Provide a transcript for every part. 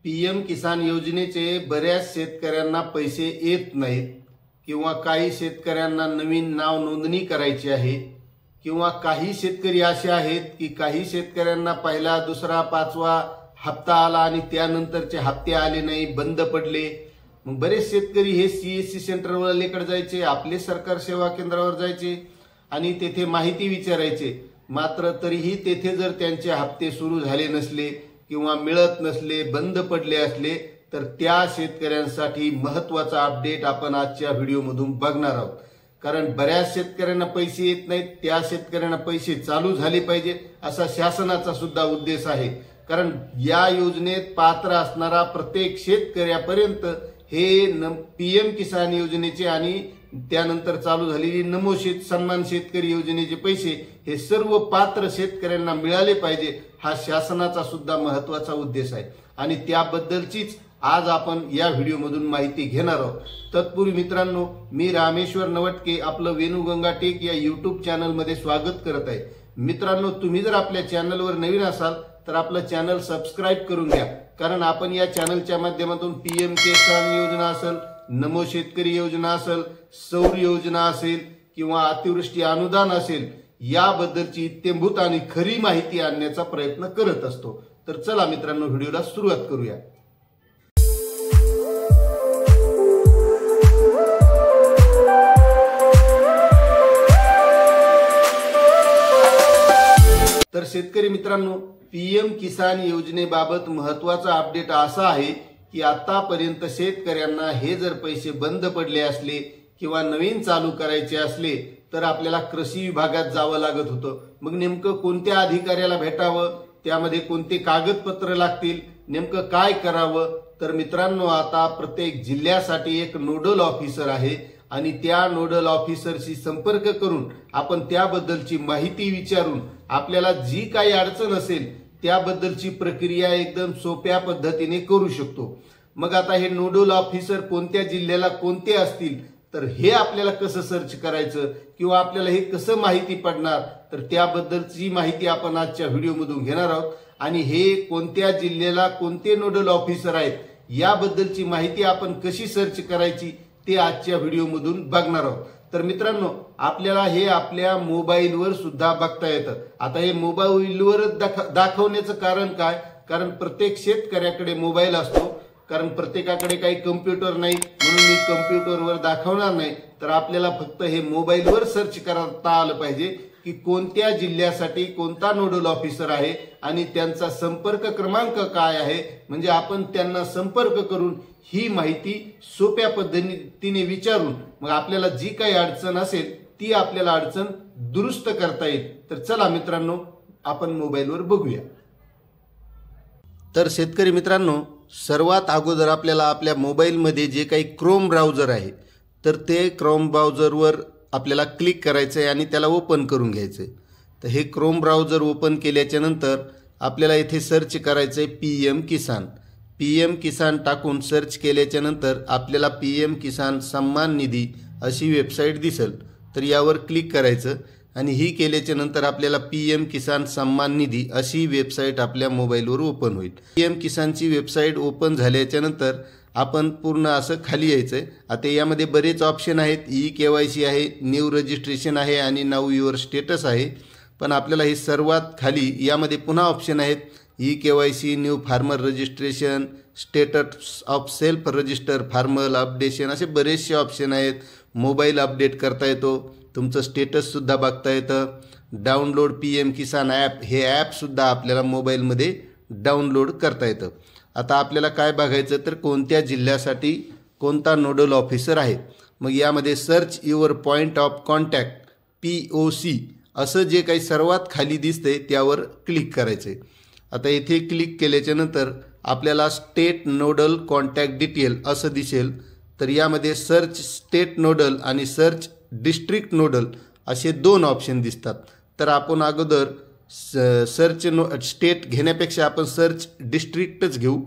PM किसान योजनेचे बऱ्याच शेतकऱ्यांना पैसे येत नाहीत किंवा काही शेतकऱ्यांना नवीन नाव नोंदणी करायची आहे किंवा काही शेतकरी असे आहेत की काही शेतकऱ्यांना पहिला दुसरा पाचवा हप्ता आला आणि त्यानंतरचे हप्ते आले नाही, बंद पडले। मग बरेच शेतकरी हे सीएससी सेंटरवाल्याकडे जायचे, आपले सरकार सेवा केंद्रावर जायचे आणि तेथे माहिती विचारायचे। मात्र तरीही तेथे जर त्यांचे हप्ते सुरू झाले नसले किंवा मिळत नसले, बंद पडले असले तर त्या शेतकऱ्यांसाठी महत्त्वाचा अपडेट आपण आजच्या व्हिडिओमधून बघणार आहोत। कारण बऱ्याच शेतकऱ्यांना पैसे येत नाहीत, त्या शेतकऱ्यांना पैसे चालू झाले पाहिजे असा शासनाचा सुद्धा उद्देश आहे। कारण या योजनेत पात्र असणारा प्रत्येक शेतकऱ्यापर्यंत हे पीएम किसान योजनेचे आणि त्यानंतर चालू झालेली नमो सन्मान शेतकरी योजनेचे पैसे हे सर्व पात्र शेतकऱ्यांना मिळाले पाहिजे, हा शासनाचा सुद्धा महत्त्वाचा उद्देश आहे आणि त्याबद्दलचीच आज आपण या व्हिडिओमधून माहिती घेणार आहोत। तत्पूर्वी मित्रांनो, मी रामेश्वर नवटके आपलं वेणुगंगा टेक या यूट्यूब चॅनलमध्ये स्वागत करत आहे। मित्रांनो, तुम्ही जर आपल्या चॅनलवर नवीन असाल तर आपलं चॅनल सबस्क्राइब करून घ्या, कारण आपण या चॅनलच्या माध्यमातून पीएम किसान योजना असेल, नमो शेतकरी योजना असेल, सौर योजना असेल किंवा अतिवृष्टी अनुदान असेल याबद्दलची इत्थंभूत आणि खरी माहिती आणण्याचा प्रयत्न करत असतो। तर चला मित्रांनो, व्हिडिओला सुरुवात करूया। तर शेतकरी मित्रांनो, पीएम किसान योजनेबाबत महत्त्वाचा अपडेट असा आहे की आतापर्यंत शेतकऱ्यांना हे जर पैसे बंद पडले असले किंवा नवीन चालू करायचे असले तर आपल्याला कृषी विभागात जावं लागत होतं। मग नेमकं कोणत्या अधिकाऱ्याला भेटावं, त्यामध्ये कोणते कागदपत्र लागतील, नेमकं काय करावं? तर मित्रांनो, आता प्रत्येक जिल्ह्यासाठी एक नोडल ऑफिसर आहे आणि त्या नोडल ऑफिसरशी संपर्क करून आपण त्याबद्दलची माहिती विचारून आपल्याला जी काही अडचण असेल त्याबद्दलची प्रक्रिया एकदम सोप्या पद्धतीने करू शकतो। मग आता हे नोडल ऑफिसर कोणत्या जिल्ह्याला कोणते असतील तर हे आपल्याला कसं सर्च करायचं किंवा आपल्याला हे कसं माहिती पडणार, तर त्याबद्दलची माहिती आपण आजच्या व्हिडिओमधून घेणार आहोत आणि हे कोणत्या जिल्ह्याला कोणते नोडल ऑफिसर आहेत याबद्दलची माहिती आपण कशी सर्च करायची ते आजच्या व्हिडिओमधून बघणार आहोत। तर मित्रांनो, आपल्याला हे आपल्या मोबाईलवर सुद्धा बघता येतं। आता हे मोबाईलवरच दाखवण्याचं कारण काय? कारण प्रत्येक शेतकऱ्याकडे मोबाईल असतो, कारण प्रत्येकाकडे काही कम्प्युटर नाही, म्हणून मी कम्प्युटरवर दाखवणार नाही। तर आपल्याला फक्त हे मोबाईलवर सर्च करता आलं पाहिजे की कोणत्या जिल्ह्यासाठी कोणता नोडल ऑफिसर आहे आणि त्यांचा संपर्क क्रमांक काय आहे, म्हणजे आपण त्यांना संपर्क करून ही माहिती सोप्या पद्धतीने विचारून मग आपल्याला जी काही अडचण असेल ती आपल्याला अडचण दुरुस्त करता येईल। तर चला मित्रांनो, आपण मोबाईलवर बघूया। तर शेतकरी मित्रांनो, सर्वात अगोदर आपल्याला आपल्या मोबाईलमध्ये जे काही क्रोम ब्राउझर आहे तर ते क्रोम ब्राउझरवर आपल्याला क्लिक करायचं आहे आणि त्याला ओपन करून घ्यायचं आहे। तर हे क्रोम ब्राउझर ओपन केल्याच्या नंतर आपल्याला इथे सर्च करायचं आहे पीएम किसान। पीएम किसान टाकून सर्च केल्याच्या नंतर आपल्याला पीएम किसान सन्मान निधी अशी वेबसाईट दिसेल, तर यावर क्लिक करायचं आणि ही केल्याच्या नंतर आपल्याला पीएम किसान सन्मान निधी अशी वेबसाईट आपल्या मोबाईलवर ओपन होईल। पीएम किसानची वेबसाईट ओपन झाल्याच्या नंतर आपण पूर्ण असं खाली यायचं आहे। आता यामध्ये बरेच ऑप्शन आहेत, ई-केवायसी आहे, न्यू रजिस्ट्रेशन आहे आणि नाऊ युअर स्टेटस आहे। पण आपल्याला हे सर्वात खाली यामध्ये पुन्हा ऑप्शन आहेत, e-KYC, new farmer registration, status of self register farmer updation, असे बरेचसे ऑप्शन आहेत। मोबाईल अपडेट करता येतो, तुमचं स्टेटससुद्धा बघता येतं। डाउनलोड पीएम किसान ॲप, हे ॲपसुद्धा आपल्याला मोबाईलमध्ये डाउनलोड करता येतं। आता आपल्याला काय बघायचं तर कोणत्या जिल्ह्यासाठी कोणता नोडल ऑफिसर आहे। मग यामध्ये search your point of contact POC असं जे काही सर्वात खाली दिसतंय त्यावर क्लिक करायचं आहे। आता इथे क्लिक केल्याच्या नंतर आपल्याला स्टेट नोडल कॉन्टॅक्ट डिटेल असं दिसेल, तर यामध्ये सर्च स्टेट नोडल आणि सर्च डिस्ट्रिक्ट नोडल असे दोन ऑप्शन दिसतात। तर आपण अगोदर सर्च स्टेट घेण्यापेक्षा आपण सर्च डिस्ट्रिक्टच घेऊ।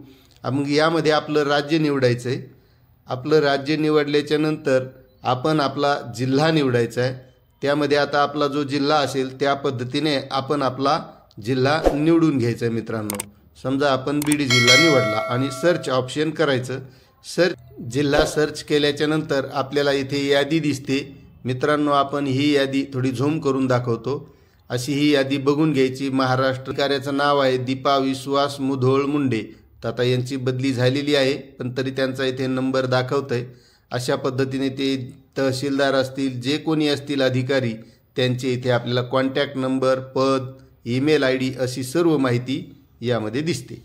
मग यामध्ये आपलं राज्य निवडायचं आहे। आपलं राज्य निवडल्याच्या नंतर आपण आपला जिल्हा निवडायचा आहे। त्यामध्ये आता आपला जो जिल्हा असेल त्या पद्धतीने आपण आपला जिल्हा निवडून घ्यायचा आहे मित्रांनो। समजा आपण बीड जिल्हा निवडला आणि सर्च ऑप्शन करायचं. जिल्हा सर्च केल्याच्या नंतर आपल्याला इथे यादी दिसते. मित्रांनो, आपण ही यादी थोडी झूम करून दाखवतो. अशी ही यादी बघून घ्यायची. महाराष्ट्र कार्याचं नाव आहे दीपा विश्वास मुधोळ मुंडे. तर आता यांची बदली झालेली आहे, पण तरी त्यांचा इथे नंबर दाखवत आहे. अशा पद्धतीने ते तहसीलदार असतील, जे कोणी असतील अधिकारी, त्यांचे इथे आपल्याला कॉन्टॅक्ट नंबर, पद, ईमेल ID अशी सर्व माहिती यामध्ये दिसते.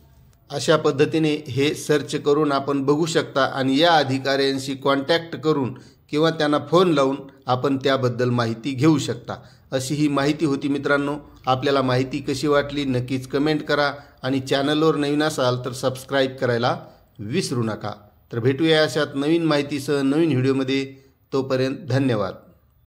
अशा पद्धतीने हे सर्च करून आपण बघू शकता आणि या अधिकाऱ्यांशी कॉन्टॅक्ट करून किंवा त्यांना फोन लावून आपण त्याबद्दल माहिती घेऊ शकता. अशी ही माहिती होती मित्रांनो. आपल्याला माहिती कशी वाटली नक्कीच कमेंट करा आणि चॅनलवर नवीन असाल तर सबस्क्राईब करायला विसरू नका. तर भेटूया अशात नवीन माहितीसह नवीन व्हिडिओमध्ये. तोपर्यंत धन्यवाद.